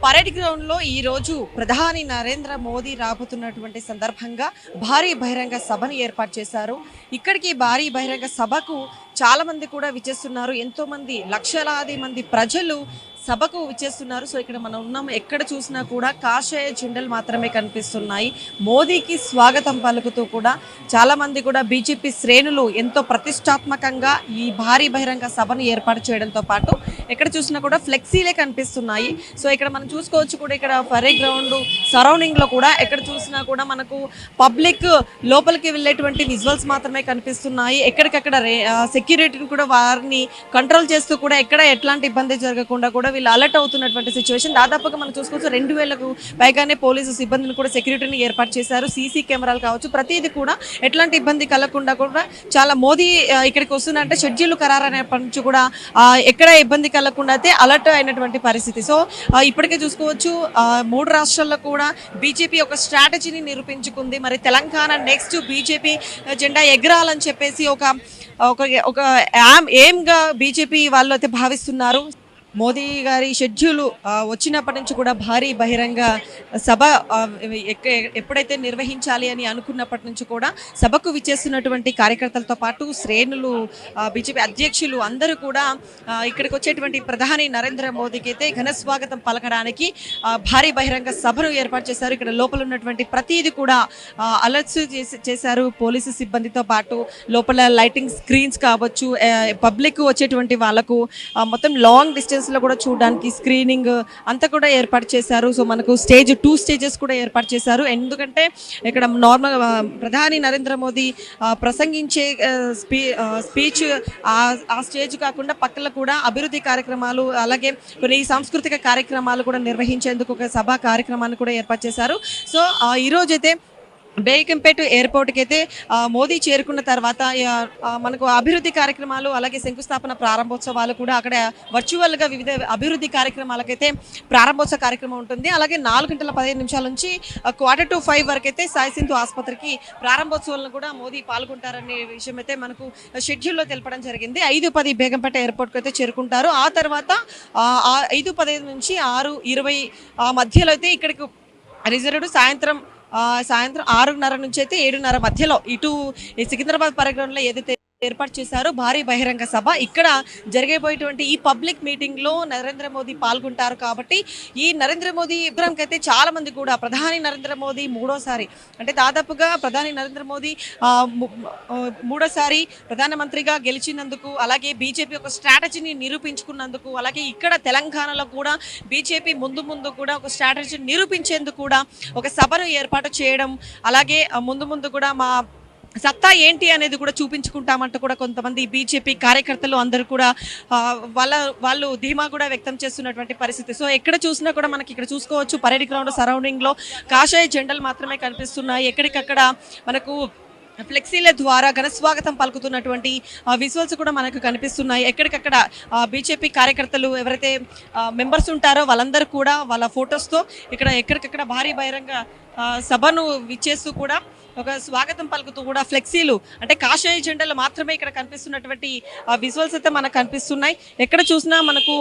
Parade గ్రౌండ్లో ఈరోజు ప్రధాని నరేంద్ర మోదీ రాబోతున్నటువంటి సందర్భంగా భారీ బహిరంగ సభను ఏర్పాటు చేశారు. ఇక్కడికి భారీ బహిరంగ సభకు చాలా మంది కూడా విచ్చేస్తున్నారు. ఎంతో మంది లక్షలాది మంది ప్రజలు సభకు విచ్చేస్తున్నారు. సో ఇక్కడ మనం ఉన్నాం, ఎక్కడ చూసినా కూడా కాషాయ జెండాలు మాత్రమే కనిపిస్తున్నాయి. మోదీకి స్వాగతం పలుకుతూ కూడా చాలా మంది కూడా బీజేపీ శ్రేణులు ఎంతో ప్రతిష్టాత్మకంగా ఈ భారీ బహిరంగ సభను ఏర్పాటు చేయడంతో పాటు ఎక్కడ చూసినా కూడా ఫ్లెక్సీలే కనిపిస్తున్నాయి. సో ఇక్కడ మనం చూసుకోవచ్చు కూడా ఇక్కడ పరేడ్ గ్రౌండ్ సరౌండింగ్ లో కూడా ఎక్కడ చూసినా కూడా మనకు పబ్లిక్ లోపలికి వెళ్ళేటువంటి విజువల్స్ మాత్రమే కనిపిస్తున్నాయి. ఎక్కడికక్కడ సెక్యూరిటీని కూడా వారిని కంట్రోల్ చేస్తూ కూడా ఎక్కడ ఎట్లాంటి ఇబ్బంది జరగకుండా కూడా వీళ్ళు అలర్ట్ అవుతున్నటువంటి సిచ్యువేషన్. దాదాపుగా మనం చూసుకోవచ్చు 2000కు పైగానే పోలీసు సిబ్బందిని కూడా సెక్యూరిటీని ఏర్పాటు చేశారు. సీసీ కెమెరాలు కావచ్చు, ప్రతిదీ కూడా ఎట్లాంటి ఇబ్బంది కలగకుండా కూడా చాలా మోదీ ఇక్కడికి వస్తుందంటే షెడ్యూల్ ఖరారు అనేప్పటి నుంచి కూడా ఎక్కడ ఇబ్బంది కలగకుండా అయితే అలర్ట్ అయినటువంటి పరిస్థితి. సో ఇప్పటికే చూసుకోవచ్చు 3 రాష్ట్రాల్లో కూడా బీజేపీ ఒక స్ట్రాటజీని నిరూపించుకుంది. మరి తెలంగాణ నెక్స్ట్ బీజేపీ జెండా ఎగరాలని చెప్పేసి ఒక ఎయిమ్గా బీజేపీ వాళ్ళు అయితే భావిస్తున్నారు. మోదీ గారి షెడ్యూల్ వచ్చినప్పటి నుంచి కూడా భారీ బహిరంగ సభ ఎప్పుడైతే నిర్వహించాలి అని అనుకున్నప్పటి నుంచి కూడా సభకు విచ్చేస్తున్నటువంటి కార్యకర్తలతో పాటు శ్రేణులు, బీజేపీ అధ్యక్షులు అందరూ కూడా ఇక్కడికి వచ్చేటువంటి ప్రధాని నరేంద్ర మోదీకి అయితే ఘన స్వాగతం పలకడానికి భారీ బహిరంగ సభను ఏర్పాటు చేశారు. ఇక్కడ లోపల ఉన్నటువంటి ప్రతిదీ కూడా అలర్ట్స్ చేశారు పోలీసు సిబ్బందితో పాటు. లోపల లైటింగ్ స్క్రీన్స్ కావచ్చు, పబ్లిక్ వచ్చేటువంటి వాళ్ళకు మొత్తం లాంగ్ డిస్టెన్స్ లో కూడా చూడడానికి స్క్రీనింగ్ అంతా కూడా ఏర్పాటు చేశారు. సో మనకు 2 స్టేజెస్ కూడా ఏర్పాటు చేశారు. ఎందుకంటే ఇక్కడ నార్మల్ ప్రధాని నరేంద్ర మోదీ ప్రసంగించే స్పీచ్ ఆ స్టేజ్ కాకుండా పక్కన కూడా అభివృద్ధి కార్యక్రమాలు, అలాగే కొన్ని సాంస్కృతిక కార్యక్రమాలు కూడా నిర్వహించేందుకు ఒక సభా కార్యక్రమాన్ని కూడా ఏర్పాటు చేశారు. సో ఈరోజైతే బేగంపేట ఎయిర్పోర్ట్కి అయితే మోదీ చేరుకున్న తర్వాత మనకు అభివృద్ధి కార్యక్రమాలు, అలాగే శంకుస్థాపన ప్రారంభోత్సవాలు కూడా అక్కడ వర్చువల్గా వివిధ అభివృద్ధి కార్యక్రమాలకైతే ప్రారంభోత్సవ కార్యక్రమం ఉంటుంది. అలాగే 4:15 నుంచి 4:45 వరకు అయితే సాయి సింధు ఆసుపత్రికి ప్రారంభోత్సవాలను కూడా మోదీ పాల్గొంటారనే విషయం అయితే మనకు షెడ్యూల్లో తెలపడం జరిగింది. 5:10 బేగంపేట ఎయిర్పోర్ట్కి అయితే చేరుకుంటారు. ఆ తర్వాత 5:15 నుంచి 6:20 మధ్యలో అయితే ఇక్కడికి రిజర్వ్డ్ సాయంత్రం 6:30 నుంచి అయితే 7:30 మధ్యలో ఇటు సికింద్రాబాద్ పరేడ్ గ్రౌండ్లో ఏదైతే ఏర్పాటు చేశారు భారీ బహిరంగ సభ, ఇక్కడ జరగబోయేటువంటి ఈ పబ్లిక్ మీటింగ్ లో నరేంద్ర మోదీ పాల్గొంటారు. కాబట్టి ఈ నరేంద్ర మోదీ అయితే చాలా మంది కూడా ప్రధాని నరేంద్ర మోదీ మూడోసారి, అంటే దాదాపుగా ప్రధాని నరేంద్ర మోదీ మూడోసారి ప్రధానమంత్రిగా గెలిచినందుకు, అలాగే బీజేపీ ఒక స్ట్రాటజీని నిరూపించుకున్నందుకు, అలాగే ఇక్కడ తెలంగాణలో కూడా బీజేపీ ముందు కూడా ఒక స్ట్రాటజీని నిరూపించేందుకు కూడా ఒక సభను ఏర్పాటు చేయడం, అలాగే ముందు కూడా మా సత్తా ఏంటి అనేది కూడా చూపించుకుంటామంటూ కూడా కొంతమంది బీజేపీ కార్యకర్తలు అందరూ కూడా వాళ్ళు ధీమా కూడా వ్యక్తం చేస్తున్నటువంటి పరిస్థితి. సో ఎక్కడ చూసినా కూడా మనకి ఇక్కడ చూసుకోవచ్చు పరేడ్ గ్రౌండ్ సరౌండింగ్లో కాషాయ జెండాలు మాత్రమే కనిపిస్తున్నాయి. ఎక్కడికక్కడ మనకు ఫ్లెక్సీల ద్వారా ఘనస్వాగతం పలుకుతున్నటువంటి విజువల్స్ కూడా మనకు కనిపిస్తున్నాయి. ఎక్కడికక్కడ బీజేపీ కార్యకర్తలు ఎవరైతే మెంబర్స్ ఉంటారో వాళ్ళందరూ కూడా వాళ్ళ ఫొటోస్తో ఎక్కడికక్కడ భారీ బహిరంగ సభను విచ్చేస్తూ కూడా ఒక స్వాగతం పలుకుతూ కూడా ఫ్లెక్సీలు, అంటే కాషాయ జెండాలు మాత్రమే ఇక్కడ కనిపిస్తున్నటువంటి విజువల్స్ అయితే మనకు కనిపిస్తున్నాయి. ఎక్కడ చూసినా మనకు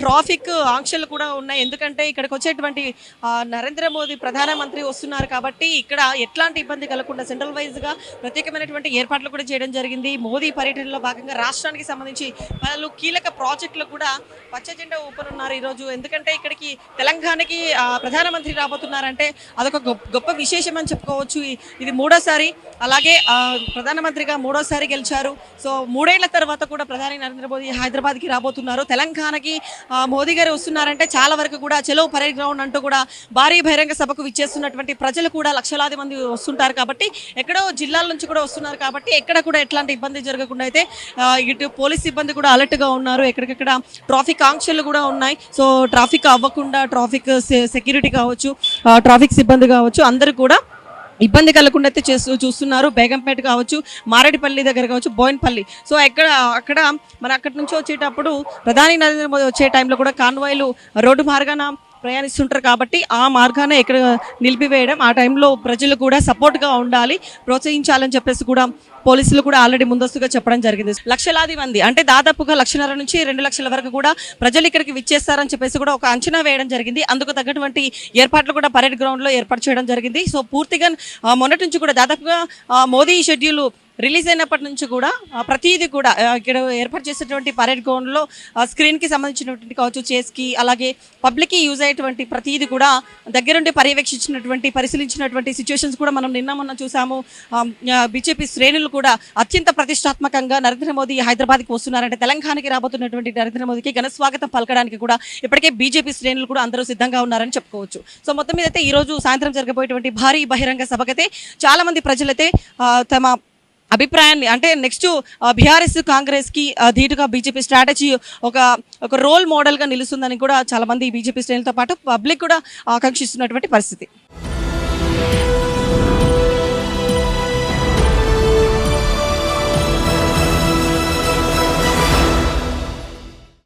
ట్రాఫిక్ ఆంక్షలు కూడా ఉన్నాయి. ఎందుకంటే ఇక్కడికి వచ్చేటువంటి నరేంద్ర మోదీ ప్రధానమంత్రి వస్తున్నారు కాబట్టి ఇక్కడ ఎట్లాంటి ఇబ్బంది కలగకుండా సెంట్రల్ వైజ్గా ప్రత్యేకమైనటువంటి ఏర్పాట్లు కూడా చేయడం జరిగింది. మోదీ పర్యటనలో భాగంగా రాష్ట్రానికి సంబంధించి పలు కీలక ప్రాజెక్టులు కూడా పచ్చ జెండా ఊపనున్నారు ఈరోజు. ఎందుకంటే ఇక్కడికి తెలంగాణకి ప్రధానమంత్రి రాబోతున్నారంటే అదొక గొప్ప విశేషం అని చెప్పుకోవచ్చు. ఇది మూడోసారి, అలాగే ప్రధానమంత్రిగా మూడోసారి గెలిచారు. సో 3 ఏళ్ల తర్వాత కూడా ప్రధాని నరేంద్ర మోదీ హైదరాబాద్కి రాబోతున్నారు. తెలంగాణకి మోదీ గారు వస్తున్నారంటే చాలా వరకు కూడా చలో పరేడ్ గ్రౌండ్ అంటూ కూడా భారీ బహిరంగ సభకు విచ్చేస్తున్నటువంటి ప్రజలు కూడా లక్షలాది మంది వస్తుంటారు. కాబట్టి ఎక్కడో జిల్లాల నుంచి కూడా వస్తున్నారు. కాబట్టి ఎక్కడ కూడా ఎట్లాంటి ఇబ్బంది జరగకుండా అయితే ఇటు పోలీస్ సిబ్బంది కూడా అలర్ట్గా ఉన్నారు. ఎక్కడికక్కడ ట్రాఫిక్ ఆంక్షలు కూడా ఉన్నాయి. సో ట్రాఫిక్ అవ్వకుండా ట్రాఫిక్ సెక్యూరిటీ కావచ్చు, ట్రాఫిక్ సిబ్బంది కావచ్చు, అందరూ కూడా ఇబ్బంది కలగకుండా అయితే చూస్తున్నారు. బేగంపేట కావచ్చు, మారేడుపల్లి దగ్గర కావచ్చు, బోయినపల్లి. సో అక్కడ మన అక్కడి నుంచి వచ్చేటప్పుడు ప్రధాని నరేంద్ర మోదీ వచ్చే టైంలో కూడా కాన్వాయ్లు రోడ్డు మార్గాన ప్రయాణిస్తుంటారు. కాబట్టి ఆ మార్గాన్ని ఇక్కడ నిలిపివేయడం, ఆ టైంలో ప్రజలు కూడా సపోర్ట్గా ఉండాలి, ప్రోత్సహించాలని చెప్పేసి కూడా పోలీసులు కూడా ఆల్రెడీ ముందస్తుగా చెప్పడం జరిగింది. లక్షలాది మంది అంటే దాదాపుగా 1.5 నుంచి 2 లక్షల వరకు కూడా ప్రజలు ఇక్కడికి విచ్చేస్తారని చెప్పేసి కూడా ఒక అంచనా వేయడం జరిగింది. అందుకు తగ్గటువంటి ఏర్పాట్లు కూడా పరేడ్ గ్రౌండ్ లో ఏర్పాటు చేయడం జరిగింది. సో పూర్తిగా మొన్నటి నుంచి కూడా దాదాపుగా మోదీ షెడ్యూల్ రిలీజ్ అయినప్పటి నుంచి కూడా ప్రతిదీ కూడా ఇక్కడ ఏర్పాటు చేసేటువంటి పరేడ్ గ్రౌండ్లో స్క్రీన్కి సంబంధించినటువంటి కావచ్చు, చేస్కి, అలాగే పబ్లిక్కి యూజ్ అయ్యేటువంటి ప్రతిదీ కూడా దగ్గరుండి పర్యవేక్షించినటువంటి పరిశీలించినటువంటి సిచ్యువేషన్స్ కూడా మనం నిన్న మొన్న చూసాము. బీజేపీ శ్రేణులు కూడా అత్యంత ప్రతిష్టాత్మకంగా నరేంద్ర మోదీ హైదరాబాద్కి వస్తున్నారంటే తెలంగాణకి రాబోతున్నటువంటి నరేంద్ర మోదీకి ఘన స్వాగతం పలకడానికి కూడా ఇప్పటికే బీజేపీ శ్రేణులు కూడా అందరూ సిద్ధంగా ఉన్నారని చెప్పుకోవచ్చు. సో మొత్తం మీద అయితే ఈ రోజు సాయంత్రం జరగబోయేటువంటి భారీ బహిరంగ సభకైతే చాలా మంది ప్రజలైతే తమ అభిప్రాయాన్ని అంటే నెక్స్ట్ బీఆర్ఎస్ కాంగ్రెస్కి ధీటుగా బీజేపీ స్ట్రాటజీ ఒక రోల్ మోడల్గా నిలుస్తుందని కూడా చాలా మంది బీజేపీ శ్రేణులతో పాటు పబ్లిక్ కూడా ఆకాంక్షిస్తున్నటువంటి పరిస్థితి.